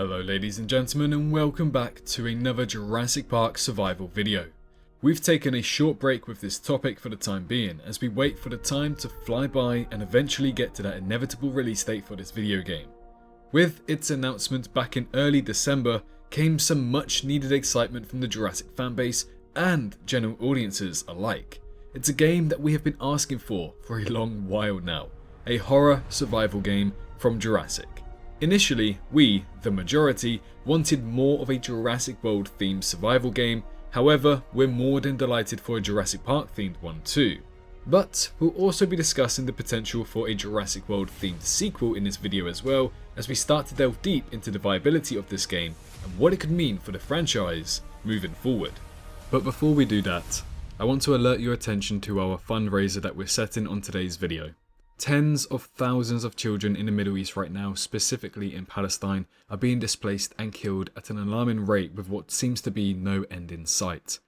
Hello ladies and gentlemen, and welcome back to another Jurassic Park survival video. We've taken a short break with this topic for the time being as we wait for the time to fly by and eventually get to that inevitable release date for this video game. With its announcement back in early December came some much needed excitement from the Jurassic fanbase and general audiences alike. It's a game that we have been asking for a long while now, a horror survival game from Jurassic. Initially, we, the majority, wanted more of a Jurassic World themed survival game, however, we're more than delighted for a Jurassic Park themed one too. But we'll also be discussing the potential for a Jurassic World themed sequel in this video as well, as we start to delve deep into the viability of this game and what it could mean for the franchise moving forward. But before we do that, I want to alert your attention to our fundraiser that we're setting on today's video. Tens of thousands of children in the Middle East right now, specifically in Palestine, are being displaced and killed at an alarming rate with what seems to be no end in sight.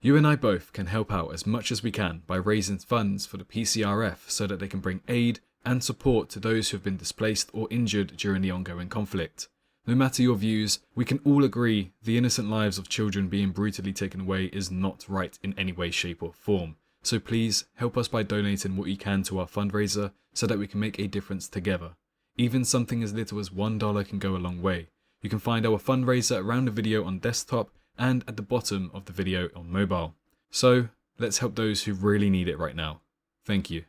You and I both can help out as much as we can by raising funds for the PCRF so that they can bring aid and support to those who have been displaced or injured during the ongoing conflict. No matter your views, we can all agree the innocent lives of children being brutally taken away is not right in any way, shape or form. So please help us by donating what you can to our fundraiser so that we can make a difference together. Even something as little as $1 can go a long way. You can find our fundraiser around the video on desktop and at the bottom of the video on mobile. So let's help those who really need it right now. Thank you.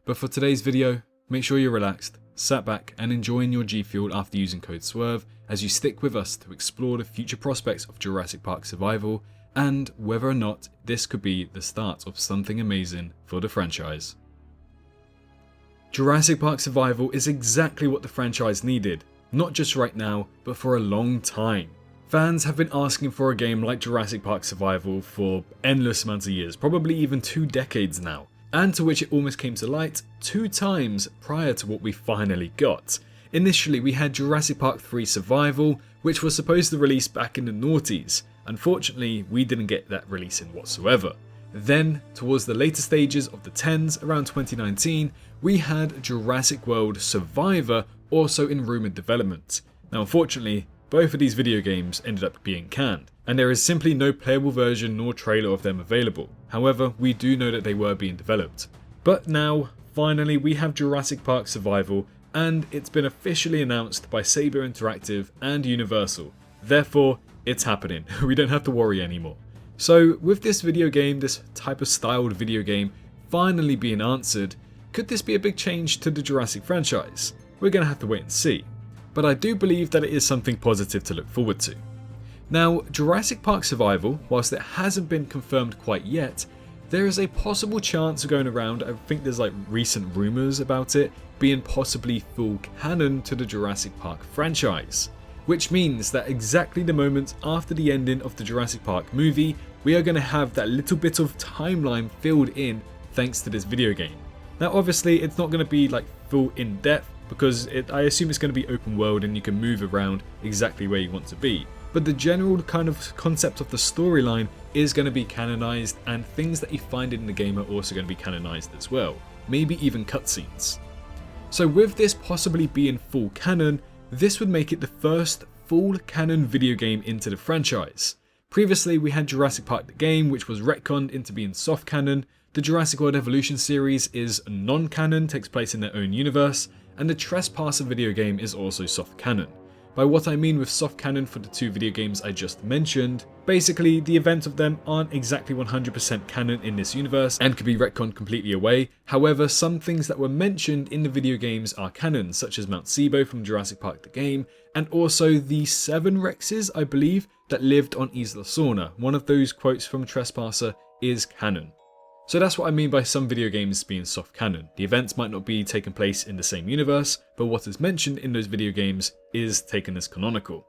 But for today's video, make sure you're relaxed, sat back and enjoying your G Fuel after using code Swrve as you stick with us to explore the future prospects of Jurassic Park survival and whether or not this could be the start of something amazing for the franchise. Jurassic Park Survival is exactly what the franchise needed, not just right now, but for a long time. Fans have been asking for a game like Jurassic Park Survival for endless amounts of years, probably even 2 decades now, and to which it almost came to light 2 times prior to what we finally got. Initially we had Jurassic Park 3 Survival, which was supposed to release back in the noughties. Unfortunately, we didn't get that release in whatsoever. Then, towards the later stages of the 10s, around 2019, we had Jurassic World Survivor also in rumoured development. Now unfortunately, both of these video games ended up being canned, and there is simply no playable version nor trailer of them available. However, we do know that they were being developed. But now, finally, we have Jurassic Park Survival, and it's been officially announced by Saber Interactive and Universal. Therefore, it's happening. We don't have to worry anymore. So with this video game, this type of styled video game finally being answered, could this be a big change to the Jurassic franchise? We're going to have to wait and see. But I do believe that it is something positive to look forward to. Now, Jurassic Park Survival, whilst it hasn't been confirmed quite yet, there is a possible chance going around. I think there's like recent rumours about it being possibly full canon to the Jurassic Park franchise. Which means that exactly the moment after the ending of the Jurassic Park movie, we are going to have that little bit of timeline filled in thanks to this video game. Now obviously it's not going to be like full in depth because I assume it's going to be open world and you can move around exactly where you want to be. But the general kind of concept of the storyline is going to be canonized, and things that you find in the game are also going to be canonized as well. Maybe even cutscenes. So with this possibly being full canon, this would make it the first full canon video game into the franchise. Previously we had Jurassic Park the game, which was retconned into being soft canon. The Jurassic World Evolution series is non-canon, takes place in their own universe, and the Trespasser video game is also soft canon. By what I mean with soft canon for the 2 video games I just mentioned, basically the events of them aren't exactly 100% canon in this universe and could be retconned completely away. However, some things that were mentioned in the video games are canon, such as Mount Sibo from Jurassic Park the game, and also the 7 Rexes, I believe, that lived on Isla Sorna. One of those quotes from Trespasser is canon. So that's what I mean by some video games being soft canon. The events might not be taking place in the same universe, but what is mentioned in those video games is taken as canonical.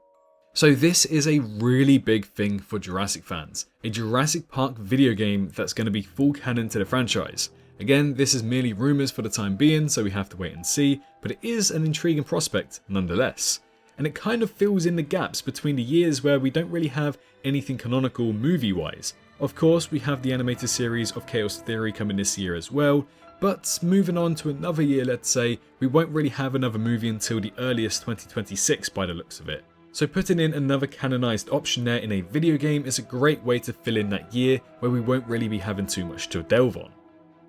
So this is a really big thing for Jurassic fans. A Jurassic Park video game that's going to be full canon to the franchise. Again, this is merely rumours for the time being, so we have to wait and see, but it is an intriguing prospect nonetheless. And it kind of fills in the gaps between the years where we don't really have anything canonical movie-wise. Of course, we have the animated series of Chaos Theory coming this year as well, but moving on to another year, let's say, we won't really have another movie until the earliest 2026 by the looks of it. So putting in another canonized option there in a video game is a great way to fill in that year where we won't really be having too much to delve on.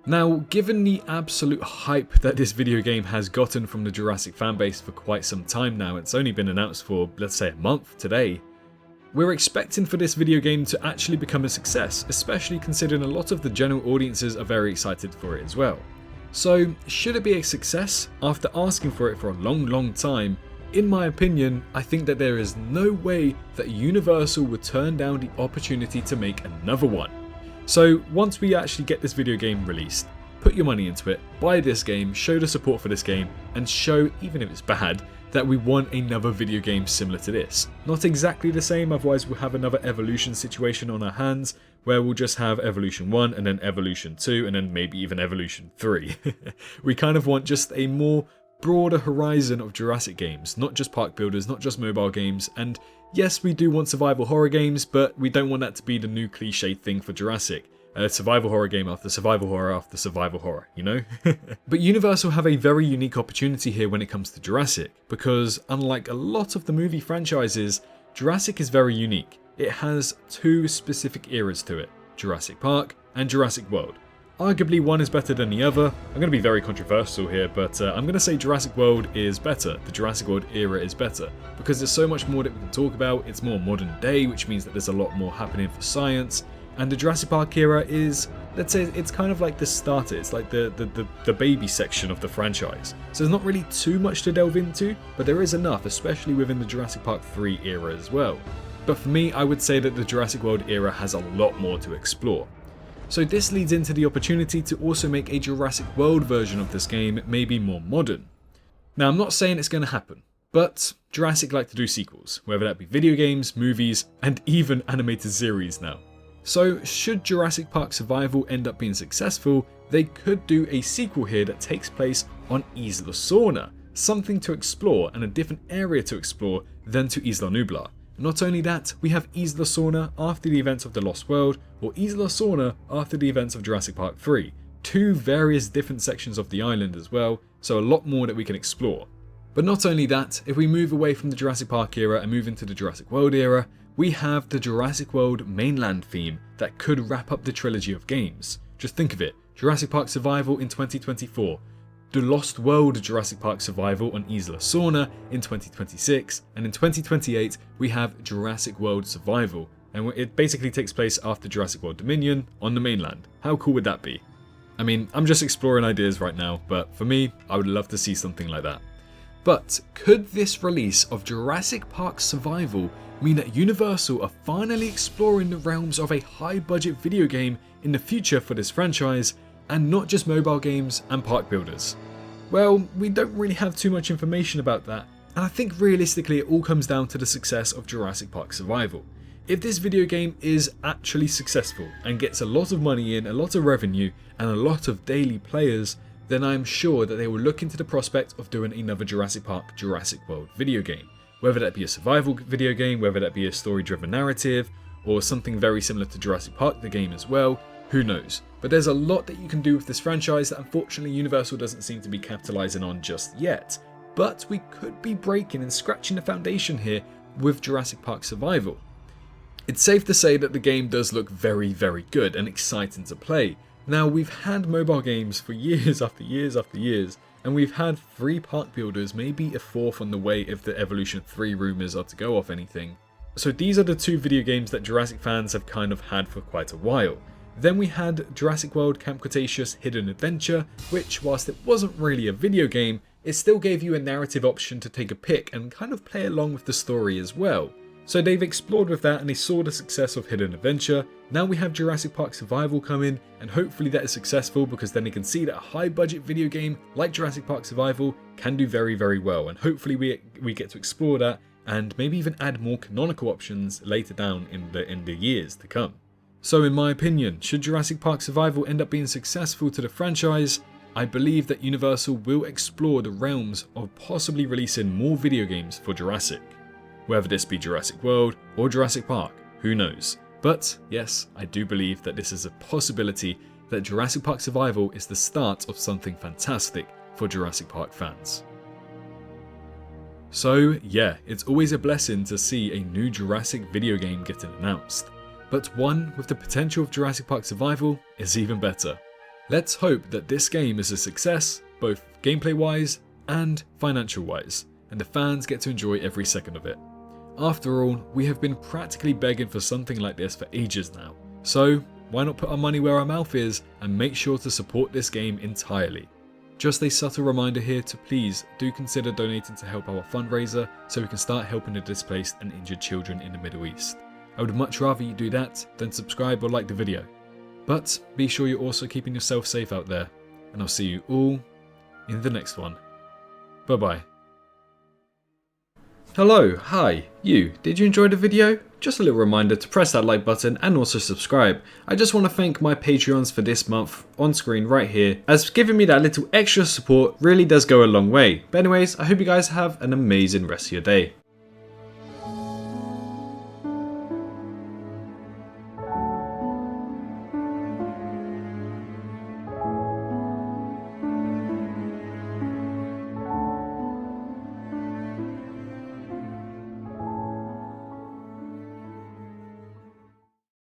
Now, given the absolute hype that this video game has gotten from the Jurassic fanbase for quite some time now, it's only been announced for, let's say, a month today, we're expecting for this video game to actually become a success, especially considering a lot of the general audiences are very excited for it as well. So, should it be a success? After asking for it for a long time, in my opinion, I think that there is no way that Universal would turn down the opportunity to make another one. So, once we actually get this video game released, put your money into it, buy this game, show the support for this game, and show, even if it's bad, that we want another video game similar to this. Not exactly the same, otherwise we'll have another Evolution situation on our hands, where we'll just have Evolution 1 and then Evolution 2 and then maybe even Evolution 3. We kind of want just a more broader horizon of Jurassic games, not just park builders, not just mobile games, and yes, we do want survival horror games, but we don't want that to be the new cliche thing for Jurassic. Survival horror game after survival horror after survival horror, you know? But Universal have a very unique opportunity here when it comes to Jurassic, because unlike a lot of the movie franchises, Jurassic is very unique. It has two specific eras to it, Jurassic Park and Jurassic World. Arguably one is better than the other. I'm going to be very controversial here, but I'm going to say Jurassic World is better. The Jurassic World era is better, because there's so much more that we can talk about. It's more modern day, which means that there's a lot more happening for science. And the Jurassic Park era is, let's say, it's kind of like the starter. It's like the baby section of the franchise. So there's not really too much to delve into, but there is enough, especially within the Jurassic Park 3 era as well. But for me, I would say that the Jurassic World era has a lot more to explore. So this leads into the opportunity to also make a Jurassic World version of this game maybe more modern. Now, I'm not saying it's going to happen, but Jurassic like to do sequels, whether that be video games, movies, and even animated series now. So should Jurassic Park Survival end up being successful, they could do a sequel here that takes place on Isla Sorna, something to explore and a different area to explore than to Isla Nublar. Not only that, we have Isla Sorna after the events of The Lost World, or Isla Sorna after the events of Jurassic Park 3. Two various different sections of the island as well, so a lot more that we can explore. But not only that, if we move away from the Jurassic Park era and move into the Jurassic World era, we have the Jurassic World mainland theme that could wrap up the trilogy of games. Just think of it, Jurassic Park Survival in 2024, The Lost World Jurassic Park Survival on Isla Sorna in 2026, and in 2028 we have Jurassic World Survival, and it basically takes place after Jurassic World Dominion on the mainland. How cool would that be? I mean, I'm just exploring ideas right now, but for me, I would love to see something like that. But could this release of Jurassic Park Survival mean that Universal are finally exploring the realms of a high-budget video game in the future for this franchise, and not just mobile games and park builders? Well, we don't really have too much information about that, and I think realistically it all comes down to the success of Jurassic Park Survival. If this video game is actually successful and gets a lot of money in, a lot of revenue, and a lot of daily players, then I'm sure that they will look into the prospect of doing another Jurassic Park Jurassic World video game. Whether that be a survival video game, whether that be a story-driven narrative, or something very similar to Jurassic Park the game as well, who knows. But there's a lot that you can do with this franchise that unfortunately Universal doesn't seem to be capitalizing on just yet. But we could be breaking and scratching the foundation here with Jurassic Park Survival. It's safe to say that the game does look very, very good and exciting to play. Now, we've had mobile games for years after years after years, and we've had 3 park builders, maybe a 4th on the way if the Evolution 3 rumours are to go off anything. So these are the 2 video games that Jurassic fans have kind of had for quite a while. Then we had Jurassic World Camp Cretaceous Hidden Adventure, which, whilst it wasn't really a video game, it still gave you a narrative option to take a pick and kind of play along with the story as well. So they've explored with that and they saw the success of Hidden Adventure. Now we have Jurassic Park Survival coming, and hopefully that is successful, because then they can see that a high budget video game like Jurassic Park Survival can do very, very well, and hopefully we get to explore that and maybe even add more canonical options later down in the years to come. So in my opinion, should Jurassic Park Survival end up being successful to the franchise, I believe that Universal will explore the realms of possibly releasing more video games for Jurassic. Whether this be Jurassic World or Jurassic Park, who knows? But yes, I do believe that this is a possibility, that Jurassic Park Survival is the start of something fantastic for Jurassic Park fans. So yeah, it's always a blessing to see a new Jurassic video game getting announced. But one with the potential of Jurassic Park survival is even better. Let's hope that this game is a success, both gameplay wise and financial wise, and the fans get to enjoy every second of it. After all, we have been practically begging for something like this for ages now, so why not put our money where our mouth is and make sure to support this game entirely. Just a subtle reminder here to please do consider donating to help our fundraiser so we can start helping the displaced and injured children in the Middle East. I would much rather you do that than subscribe or like the video. But be sure you're also keeping yourself safe out there, and I'll see you all in the next one. Bye bye. Hello, hi, you, did you enjoy the video? Just a little reminder to press that like button and also subscribe. I just want to thank my Patreons for this month on screen right here, as giving me that little extra support really does go a long way. But anyways, I hope you guys have an amazing rest of your day.